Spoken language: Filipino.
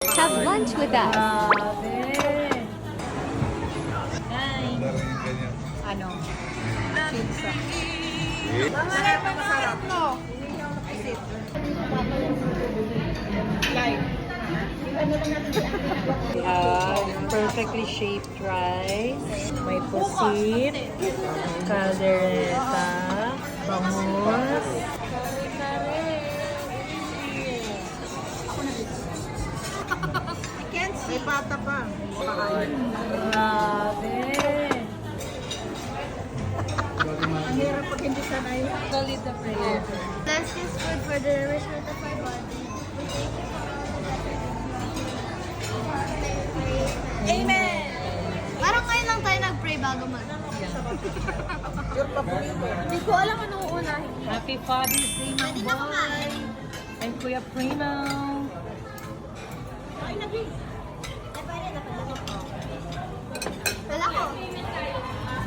Have lunch with us. Ano? Pizza. We have perfectly shaped rice, may pusit, caldereta, bangus. May pata pa. Grabe. Ang hirap pag hindi sanay. Solid na prayer. Bless this food for the nourishment of our body. Amen! Parang ngayon lang tayo nag-pray bago mag... Hindi ko alam anong uunahin. Happy Father's Day, my Pwede na kumain. boy! And Kuya Primo! Ay, nabi!